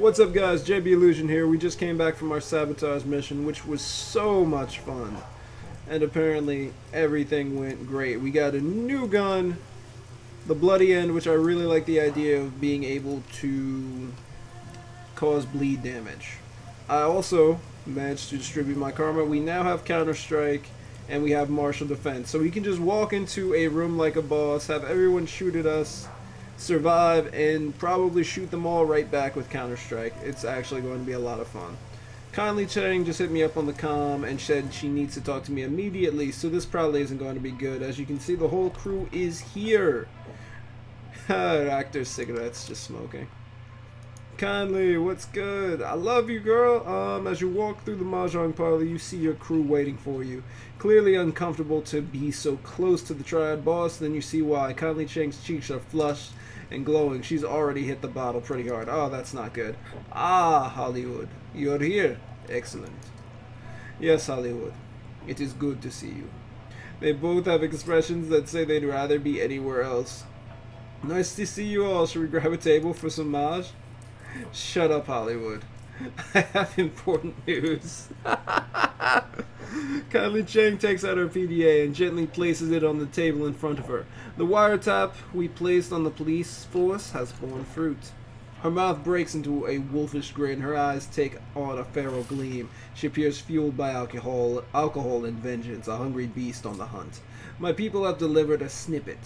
What's up guys, JB Illusion here. We just came back from our sabotage mission, which was so much fun. And apparently everything went great. We got a new gun, the Bloody End, which I really like the idea of being able to cause bleed damage. I also managed to distribute my karma. We now have Counter-Strike and we have Martial Defense. So we can just walk into a room like a boss, have everyone shoot at us, survive, and probably shoot them all right back with Counter-Strike. It's actually going to be a lot of fun. Kindly Chang just hit me up on the comm and said she needs to talk to me immediately, so this probably isn't going to be good. As you can see, the whole crew is here. Actors, cigarettes, just smoking. Kindly, what's good? I love you, girl. As you walk through the mahjong parlor, you see your crew waiting for you. Clearly uncomfortable to be so close to the triad boss, then you see why. Kindly Chang's cheeks are flushed and glowing. She's already hit the bottle pretty hard. Oh, that's not good. Ah, Hollywood, you're here. Excellent. Yes, Hollywood, it is good to see you. They both have expressions that say they'd rather be anywhere else. Nice to see you all. Should we grab a table for some maj? Shut up, Hollywood. I have important news. Kindly Chang takes out her PDA and gently places it on the table in front of her. The wiretap we placed on the police force has borne fruit. Her mouth breaks into a wolfish grin. Her eyes take on a feral gleam. She appears fueled by alcohol and vengeance, a hungry beast on the hunt. My people have delivered a snippet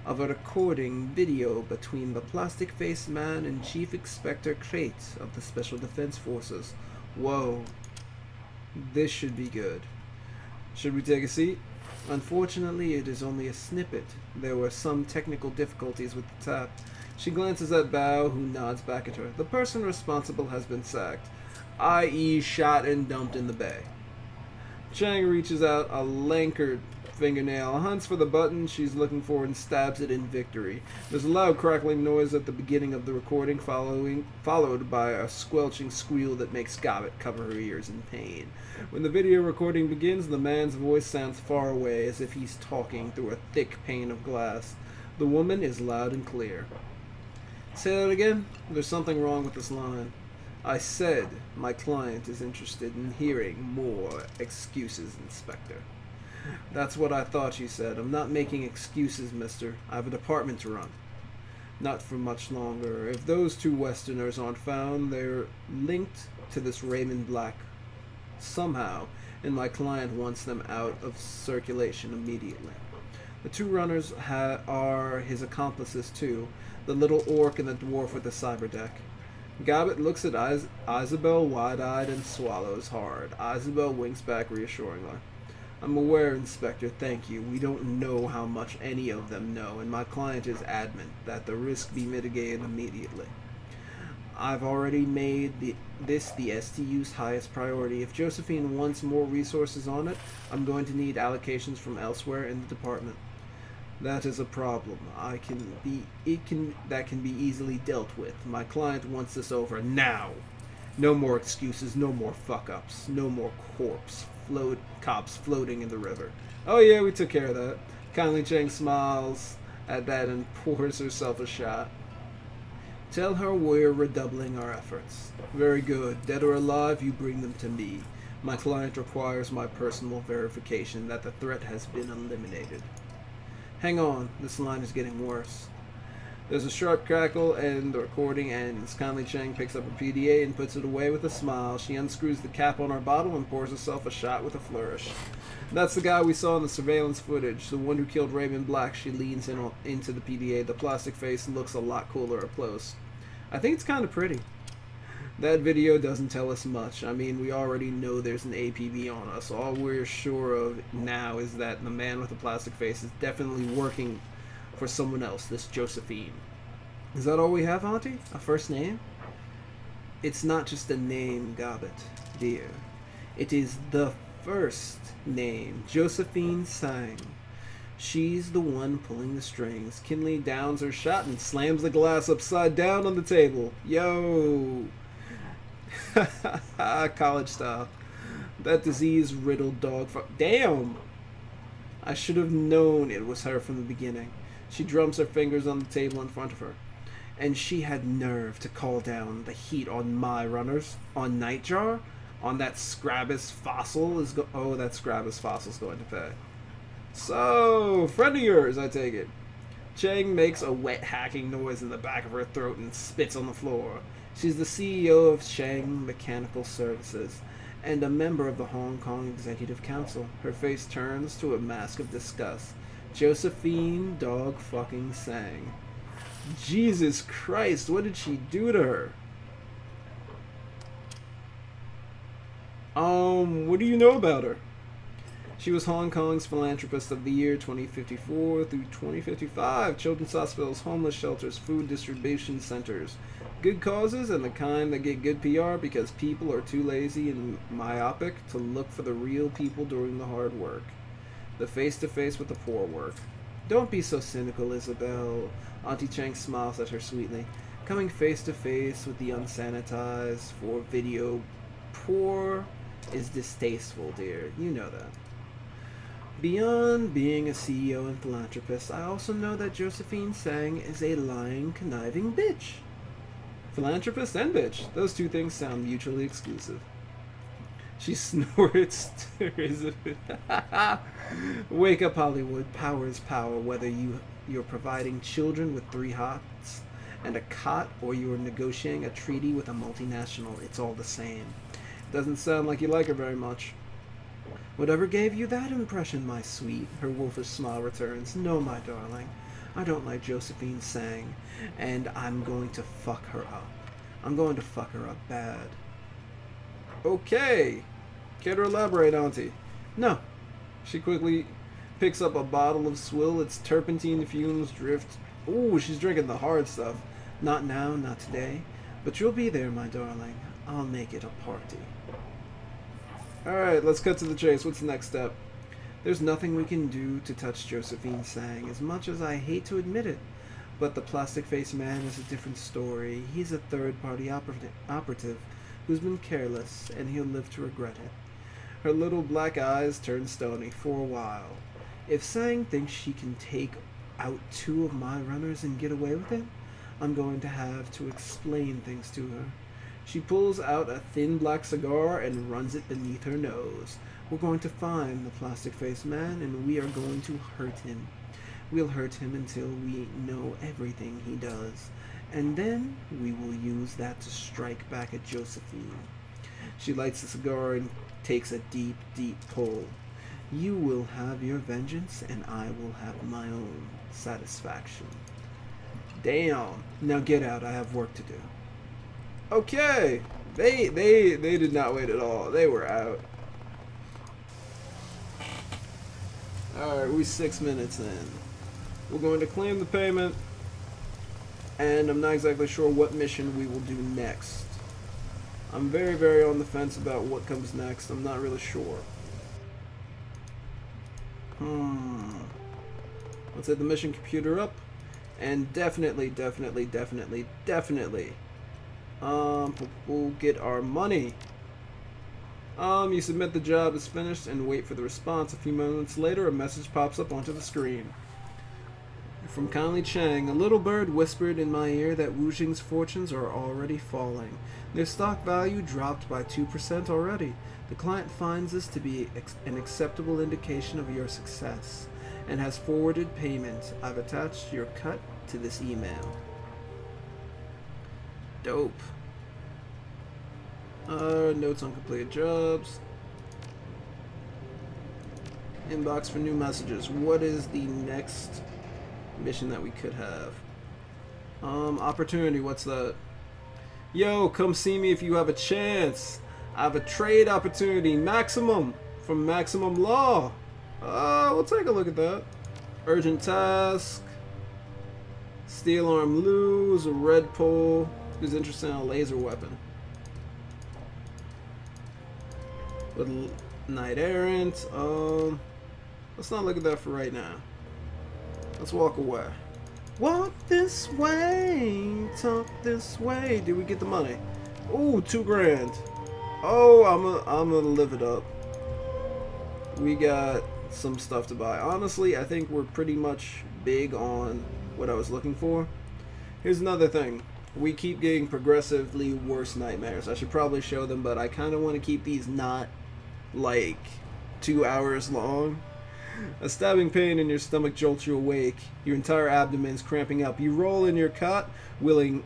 of a recording video between the plastic-faced man and Chief Inspector Crate of the Special Defense Forces. Whoa. This should be good. Should we take a seat? Unfortunately, it is only a snippet. There were some technical difficulties with the tap. She glances at Bao, who nods back at her. The person responsible has been sacked, i.e. shot and dumped in the bay. Chang reaches out a lankered fingernail, hunts for the button she's looking for, and stabs it in victory. There's a loud crackling noise at the beginning of the recording, followed by a squelching squeal that makes Gobbet cover her ears in pain. When the video recording begins, the man's voice sounds far away, as if he's talking through a thick pane of glass. The woman is loud and clear. Say that again? There's something wrong with this line. I said my client is interested in hearing more excuses, Inspector. That's what I thought, she said. I'm not making excuses, mister. I have a department to run. Not for much longer. If those two Westerners aren't found, they're linked to this Raymond Black somehow, and my client wants them out of circulation immediately. The two runners are his accomplices too, the little orc and the dwarf with the cyber deck. Gobbet looks at Isabel wide-eyed and swallows hard. Isabel winks back reassuringly. I'm aware, Inspector, thank you. We don't know how much any of them know, and my client is adamant that the risk be mitigated immediately. I've already made this the STU's highest priority. If Josephine wants more resources on it, I'm going to need allocations from elsewhere in the department. That is a problem. That can be easily dealt with. My client wants this over now. No more excuses, no more fuck-ups, no more cops floating in the river. Oh yeah, we took care of that. Kindly Chang smiles at that and pours herself a shot. Tell her we're redoubling our efforts. Very good. Dead or alive, you bring them to me. My client requires my personal verification that the threat has been eliminated. Hang on, this line is getting worse. There's a sharp crackle and the recording ends. Kindly Chang picks up a PDA and puts it away with a smile. She unscrews the cap on her bottle and pours herself a shot with a flourish. That's the guy we saw in the surveillance footage, the one who killed Raymond Black. She leans into the PDA. The plastic face looks a lot cooler up close. I think it's kind of pretty. That video doesn't tell us much. I mean, we already know there's an APB on us. All we're sure of now is that the man with the plastic face is definitely working for someone else, this Josephine. Is that all we have, Auntie? A first name? It's not just a name, Gobbet, dear. It is the first name, Josephine Sang. She's the one pulling the strings. Kinley downs her shot and slams the glass upside down on the table. Yo! College style. That disease-riddled dog. Damn! I should have known it was her from the beginning. She drums her fingers on the table in front of her. And she had nerve to call down the heat on my runners, on Nightjar, on that Scrabbus fossil is that Scrabbus fossil's going to pay. So, friend of yours, I take it. Chang makes a wet hacking noise in the back of her throat and spits on the floor. She's the CEO of Shang Mechanical Services and a member of the Hong Kong Executive Council. Her face turns to a mask of disgust. Josephine dog fucking Sang. Jesus Christ, what did she do to her? What do you know about her? She was Hong Kong's Philanthropist of the Year 2054 through 2055. Children's hospitals, homeless shelters, food distribution centers. Good causes and the kind that get good PR because people are too lazy and myopic to look for the real people doing the hard work. The face-to-face with the poor work. Don't be so cynical, Isabel. Auntie Chang smiles at her sweetly. Coming face-to-face with the unsanitized for video poor is distasteful, dear. You know that. Beyond being a CEO and philanthropist, I also know that Josephine Sang is a lying, conniving bitch. Philanthropist and bitch. Those two things sound mutually exclusive. She snorts to Elizabeth. Wake up, Hollywood. Power is power, whether you're providing children with 3 hots and a cot or you're negotiating a treaty with a multinational. It's all the same. It doesn't sound like you like her very much. Whatever gave you that impression, my sweet? Her wolfish smile returns. No, my darling. I don't like Josephine Sang, and I'm going to fuck her up. I'm going to fuck her up bad. Okay. Care to elaborate, Auntie? No. She quickly picks up a bottle of swill. Its turpentine fumes drift. Ooh, she's drinking the hard stuff. Not now, not today. But you'll be there, my darling. I'll make it a party. Alright, let's cut to the chase. What's the next step? There's nothing we can do to touch Josephine Sang, as much as I hate to admit it. But the plastic-faced man is a different story. He's a third-party operative who's been careless, and he'll live to regret it. Her little black eyes turn stony for a while. If Sang thinks she can take out 2 of my runners and get away with it, I'm going to have to explain things to her. She pulls out a thin black cigar and runs it beneath her nose. We're going to find the plastic-faced man, and we are going to hurt him. We'll hurt him until we know everything he does. And then we will use that to strike back at Josephine. She lights the cigar and takes a deep, deep pull. You will have your vengeance, and I will have my own satisfaction. Damn. Now get out. I have work to do. Okay. They did not wait at all. They were out. Alright, we're 6 minutes in. We're going to claim the payment. And I'm not exactly sure what mission we will do next. I'm very, very on the fence about what comes next. I'm not really sure. Let's hit the mission computer up. And definitely, we'll get our money. You submit the job is finished and wait for the response. A few moments later, a message pops up onto the screen. From Conley Chang, a little bird whispered in my ear that Wu Jing's fortunes are already falling. Their stock value dropped by 2% already. The client finds this to be an acceptable indication of your success and has forwarded payment. I've attached your cut to this email. Dope. Notes on completed jobs. Inbox for new messages. What is the next mission that we could have? Opportunity. What's that? Yo, come see me if you have a chance. I have a trade opportunity. Maximum. From Maximum Law. We'll take a look at that. Urgent task. Steel arm lose. A red pole. Who's interested in a laser weapon? With Knight Errant. Let's not look at that for right now. Let's walk away. Walk this way. Talk this way. Did we get the money? Ooh, $2,000. Oh, I'm gonna live it up. We got some stuff to buy. Honestly, I think we're pretty much big on what I was looking for. Here's another thing. We keep getting progressively worse nightmares. I should probably show them, but I kind of want to keep these not, like, 2 hours long. A stabbing pain in your stomach jolts you awake. Your entire abdomen's cramping up. You roll in your cot, willing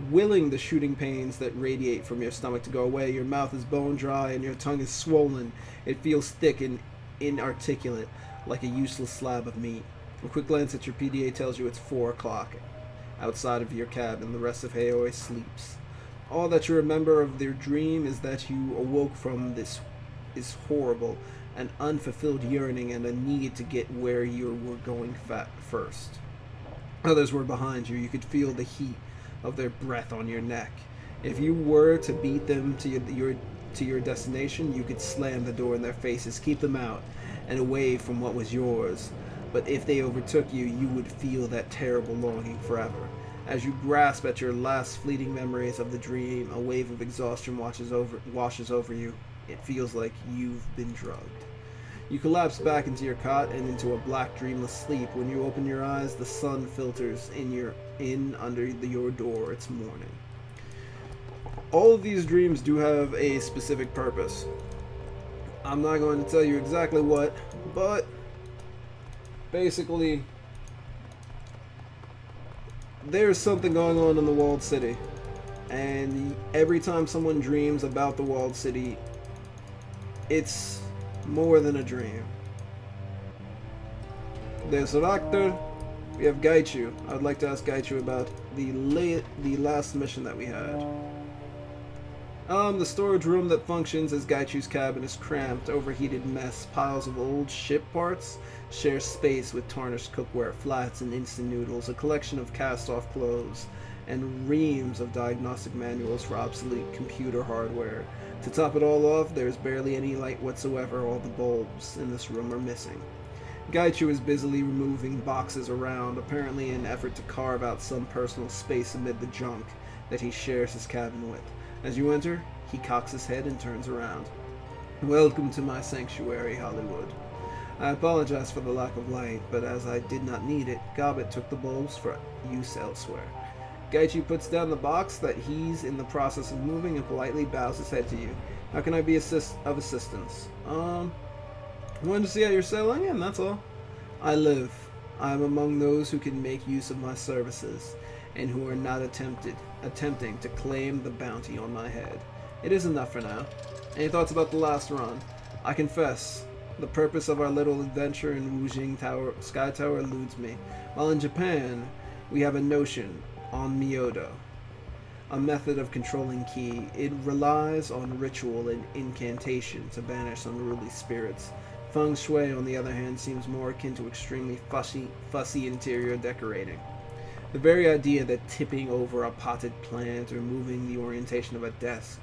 the shooting pains that radiate from your stomach to go away. Your mouth is bone dry and your tongue is swollen. It feels thick and inarticulate, like a useless slab of meat. A quick glance at your PDA tells you it's 4 o'clock. Outside of your cabin, the rest of Haoi sleeps. All that you remember of their dream is that you awoke from this horrible, an unfulfilled yearning and a need to get where you were going first. Others were behind you. You could feel the heat of their breath on your neck. If you were to beat them to your destination, you could slam the door in their faces, keep them out and away from what was yours. But if they overtook you, you would feel that terrible longing forever. As you grasp at your last fleeting memories of the dream, a wave of exhaustion washes over you. It feels like you've been drugged. You collapse back into your cot and into a black, dreamless sleep. When you open your eyes, the sun filters in under your door. It's morning. All of these dreams do have a specific purpose. I'm not going to tell you exactly what, but basically, there's something going on in the walled city. And every time someone dreams about the walled city, it's more than a dream. There's Raktar. We have Gaichu. I would like to ask Gaichu about the last mission that we had. The storage room that functions as Gaichu's cabin is cramped, overheated mess. Piles of old ship parts share space with tarnished cookware, flats and instant noodles, a collection of cast-off clothes, and reams of diagnostic manuals for obsolete computer hardware. To top it all off, there is barely any light whatsoever. All the bulbs in this room are missing. Gaichu is busily removing boxes around, apparently in an effort to carve out some personal space amid the junk that he shares his cabin with. As you enter, he cocks his head and turns around. Welcome to my sanctuary, Hollywood. I apologize for the lack of light, but as I did not need it, Gobbet took the bulbs for use elsewhere. Gaichu puts down the box that he's in the process of moving and politely bows his head to you. How can I be of assistance? Wanted to see how you're settling in, that's all. I live. I am among those who can make use of my services, and who are not attempting to claim the bounty on my head. It is enough for now. Any thoughts about the last run? I confess, the purpose of our little adventure in Wujing Sky Tower eludes me. While in Japan, we have a notion on Myodo, a method of controlling ki. It relies on ritual and incantation to banish unruly spirits. Feng Shui, on the other hand, seems more akin to extremely fussy interior decorating. The very idea that tipping over a potted plant or moving the orientation of a desk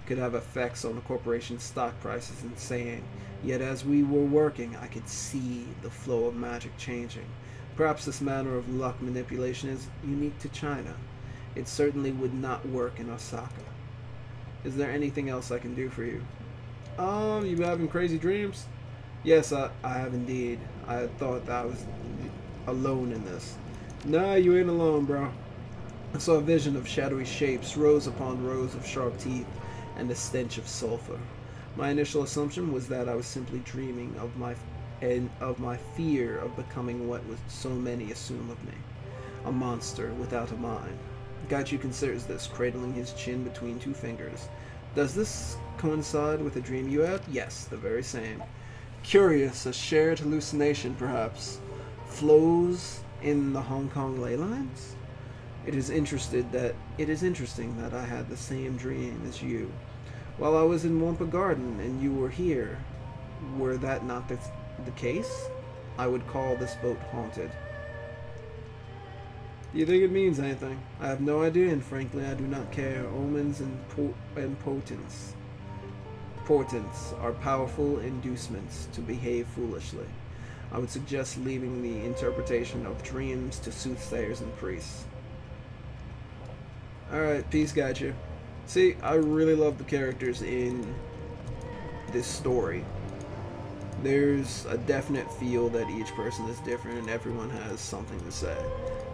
could have effects on a corporation's stock price is insane. Yet as we were working, I could see the flow of magic changing. Perhaps this manner of luck manipulation is unique to China. It certainly would not work in Osaka. Is there anything else I can do for you? You having crazy dreams? Yes, I have indeed. I thought that I was alone in this. Nah, you ain't alone, bro. I saw a vision of shadowy shapes, rows upon rows of sharp teeth, and a stench of sulfur. My initial assumption was that I was simply dreaming of my fear of becoming what so many assume of me. A monster without a mind. Gaichu considers this, cradling his chin between 2 fingers. Does this coincide with a dream you had? Yes, the very same. Curious, a shared hallucination, perhaps. Flows in the Hong Kong ley lines? It is interesting that I had the same dream as you. While I was in Wampa Garden and you were here, were that not the case? I would call this boat haunted. Do you think it means anything? I have no idea, and frankly I do not care. Omens and portents are powerful inducements to behave foolishly. I would suggest leaving the interpretation of dreams to soothsayers and priests. Alright, peace, Gaichu. See, I really love the characters in this story. There's a definite feel that each person is different and everyone has something to say.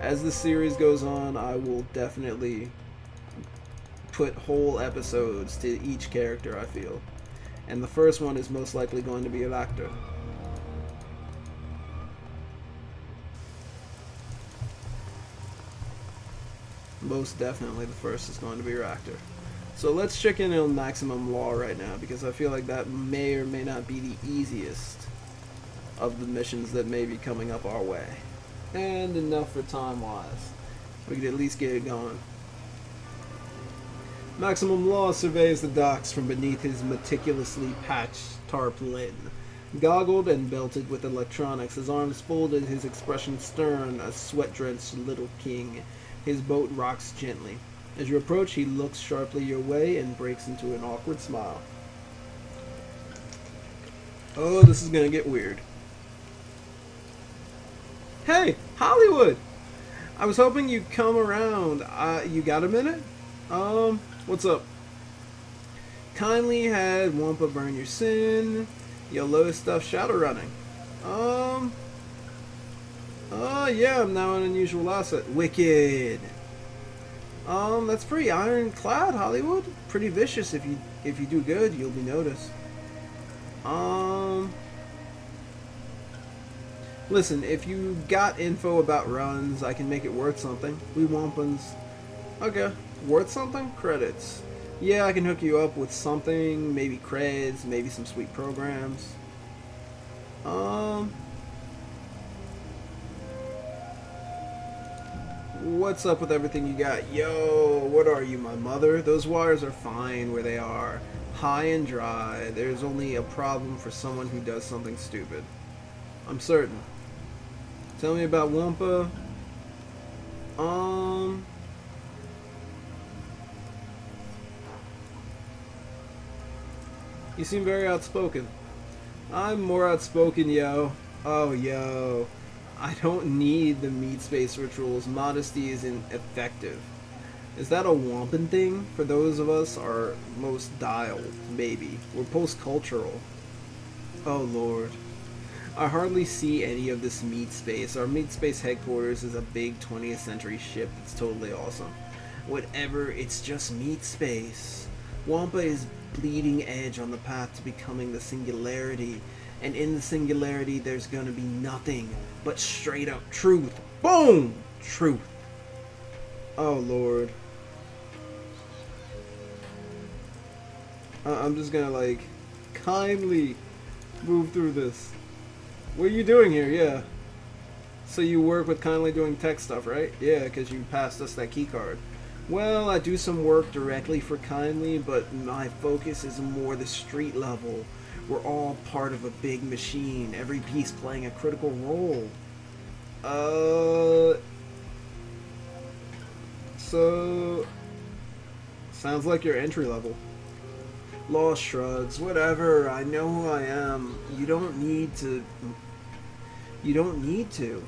As the series goes on, I will definitely put whole episodes to each character, I feel. And the first one is most likely going to be an actor. Most definitely the first is going to be your actor. So let's check in on Maximum Law right now, because I feel like that may or may not be the easiest of the missions that may be coming up our way. And enough for time-wise. We could at least get it going. Maximum Law surveys the docks from beneath his meticulously patched tarpaulin. Goggled and belted with electronics, his arms folded, his expression stern, a sweat-drenched little king. His boat rocks gently. As you approach, he looks sharply your way and breaks into an awkward smile. Oh, this is gonna get weird. Hey, Hollywood! I was hoping you'd come around. You got a minute? What's up? Kindly had Wampa burn your sin. Your lowest stuff Shadowrunning. Yeah, I'm now an unusual asset. Wicked. That's pretty ironclad, Hollywood. Pretty vicious. If you do good, you'll be noticed. Listen, if you got info about runs, I can make it worth something. We Wampans. Okay, worth something? Credits. Yeah, I can hook you up with something, maybe creds, maybe some sweet programs. What's up with everything you got? Yo, what are you, my mother? Those wires are fine where they are. High and dry. There's only a problem for someone who does something stupid. I'm certain. Tell me about Wampa. You seem very outspoken. I'm more outspoken, yo. Oh, yo. I don't need the meat space rituals. Modesty isn't effective. Is that a Wampan thing? For those of us are most dialed, maybe. We're post-cultural. Oh, Lord. I hardly see any of this meat space. Our meat space headquarters is a big 20th century ship that's totally awesome. Whatever, it's just meat space. Wampa is bleeding edge on the path to becoming the singularity. And in the singularity, there's gonna be nothing but straight up truth. Boom! Truth. Oh, Lord. I'm just gonna, like, kindly move through this. What are you doing here? Yeah. So you work with Kindly doing tech stuff, right? Yeah, because you passed us that key card. Well, I do some work directly for Kindly, but my focus is more the street level. We're all part of a big machine, every piece playing a critical role. So... sounds like you're entry level. Law shrugs. Whatever, I know who I am. You don't need to... You don't need to.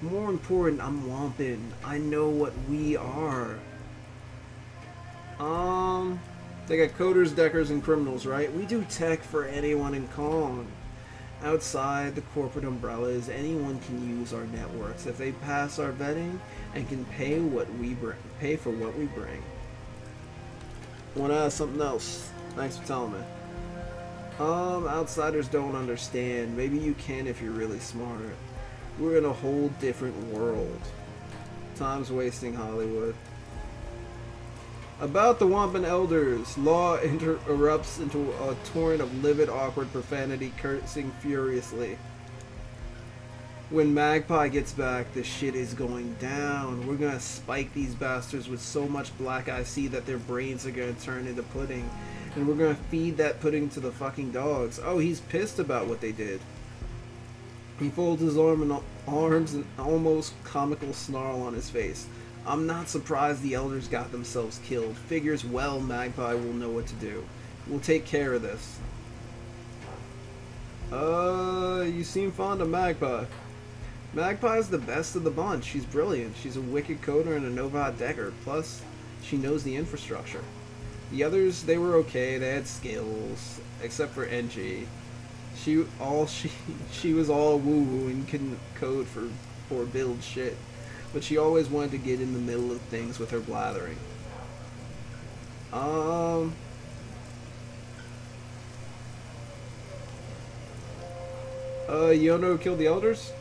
More important, I'm Wampin. I know what we are. They got coders, deckers, and criminals, right? We do tech for anyone in Kong. Outside the corporate umbrellas, anyone can use our networks if they pass our vetting and can pay what we bring. Pay for what we bring. Want to ask something else? Thanks for telling me. Outsiders don't understand. Maybe you can if you're really smart. We're in a whole different world. Time's wasting, Hollywood. About the Wampan Elders, Law erupts into a torrent of livid, awkward profanity, cursing furiously. When Magpie gets back, the shit is going down. We're gonna spike these bastards with so much black eye see that their brains are gonna turn into pudding. And we're gonna feed that pudding to the fucking dogs. Oh, he's pissed about what they did. He folds his arms and almost comical snarl on his face. I'm not surprised the elders got themselves killed. Figures well Magpie will know what to do. We'll take care of this. You seem fond of Magpie. Magpie's the best of the bunch. She's brilliant. She's a wicked coder and a Nova decker. Plus, she knows the infrastructure. The others, they were okay. They had skills. Except for NG. She was all woo-woo and couldn't code or build shit. but she always wanted to get in the middle of things with her blathering. You don't know who killed the elders?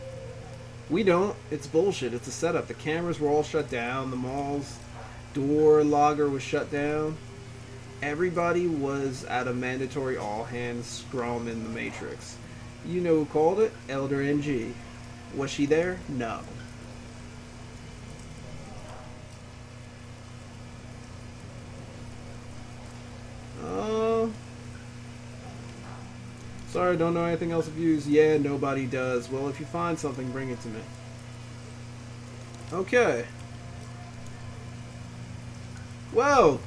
We don't. It's bullshit. It's a setup. The cameras were all shut down. The mall's door logger was shut down. Everybody was at a mandatory all-hands scrum in the Matrix. You know who called it? Elder NG. Was she there? No. Sorry, don't know anything else of use. Yeah, nobody does. Well, if you find something, bring it to me. Okay. Well,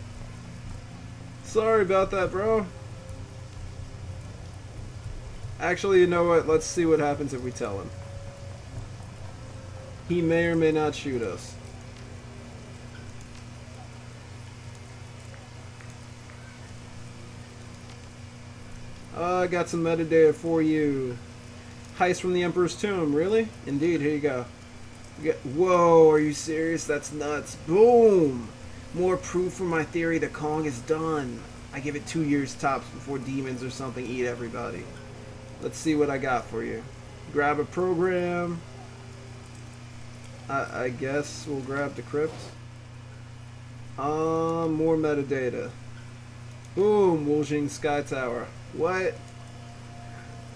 sorry about that, bro. Actually, you know what? Let's see what happens if we tell him. He may or may not shoot us. I got some metadata for you. Heist from the Emperor's Tomb. Really? Indeed, here you go. Whoa, are you serious? That's nuts. Boom! More proof for my theory that Kong is done. I give it 2 years tops before demons or something eat everybody. Let's see what I got for you. Grab a program. I guess we'll grab the crypt. More metadata. Boom, Wuxing Sky Tower. What?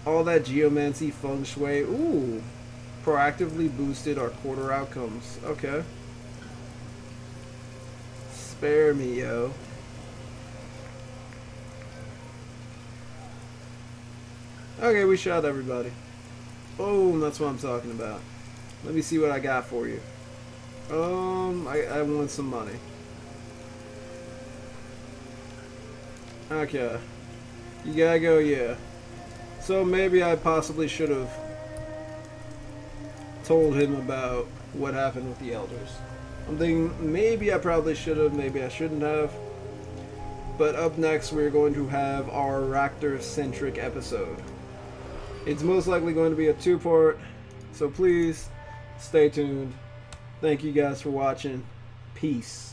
All that geomancy feng shui. Ooh. Proactively boosted our quarter outcomes. Okay. Spare me, yo. Okay, we shot everybody. Boom, that's what I'm talking about. Let me see what I got for you. I want some money. Okay. You gotta go, yeah. So maybe I possibly should have told him about what happened with the elders. I'm thinking maybe I probably should have, maybe I shouldn't have. But up next we're going to have our Raptor-centric episode. It's most likely going to be a 2-part, so please stay tuned. Thank you guys for watching. Peace.